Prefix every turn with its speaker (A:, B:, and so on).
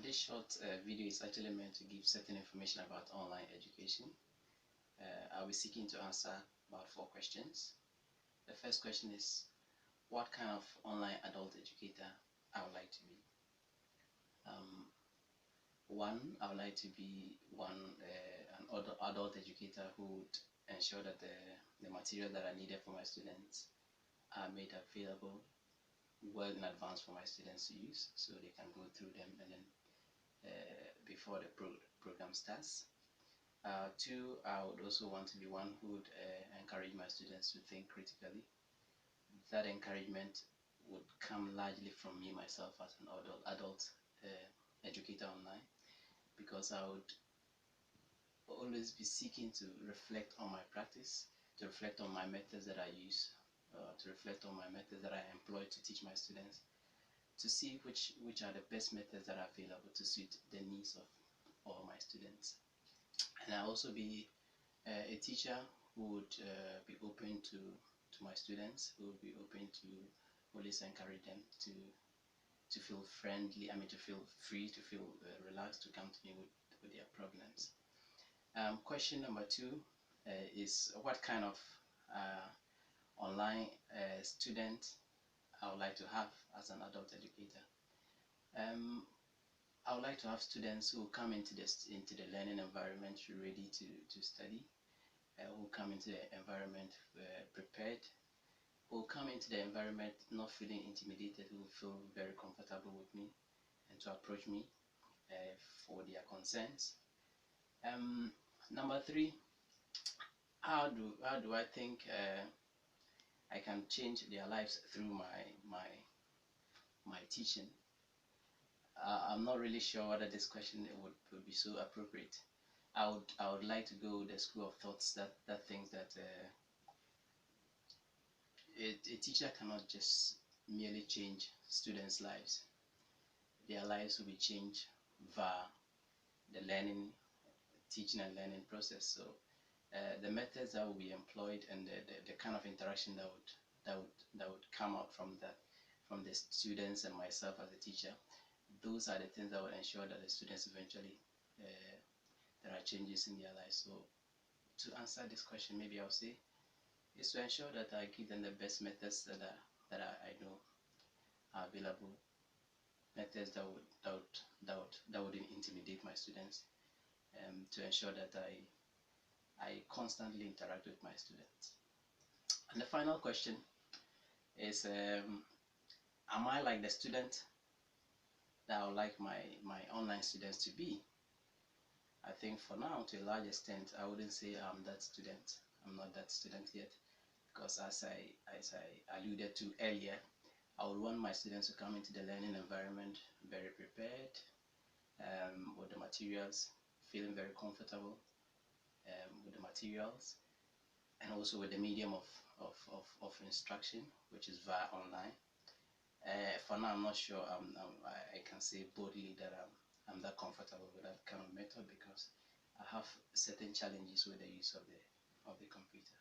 A: This short video is actually meant to give certain information about online education. I'll be seeking to answer about 4 questions. The first question is, what kind of online adult educator I would like to be? One, I would like to be an adult educator who would ensure that the material that are needed for my students are made available well in advance for my students to use, so they can go through them and then before the program starts. 2, I would also want to be one who would encourage my students to think critically. That encouragement would come largely from me myself as an adult educator online, because I would always be seeking to reflect on my practice, to reflect on my methods that I use, to reflect on my methods that I employ to teach my students, to see which are the best methods that are available to suit the needs of all my students. And I'll also be a teacher who would be open to my students, who would be open to always encourage them to feel friendly, to feel free, to feel relaxed, to come to me with their problems. Question number 2 is, what kind of online student I would like to have as an adult educator? I would like to have students who come into the learning environment ready to study, who come into the environment prepared, who come into the environment not feeling intimidated, who feel very comfortable with me and to approach me for their concerns. Number 3, how do I think I can change their lives through my teaching? I'm not really sure whether this question would be so appropriate. I would like to go the school of thoughts that thinks that a teacher cannot just merely change students' lives. Their lives will be changed via the teaching and learning process. So the methods that will be employed and the kind of interaction that would come out from the students and myself as a teacher, those are the things that will ensure that the students eventually there are changes in their lives. So to answer this question, maybe I'll say is to ensure that I give them the best methods that I know are available, methods that wouldn't intimidate my students, to ensure that I constantly interact with my students. And the final question is, am I like the student that I would like my online students to be? I think for now, to a large extent, I wouldn't say I'm that student. I'm not that student yet, because as I alluded to earlier, I would want my students to come into the learning environment very prepared, with the materials, feeling very comfortable with the materials, and also with the medium of instruction, which is via online. For now, I'm not sure I can say boldly that I'm that comfortable with that kind of method, because I have certain challenges with the use of the computer.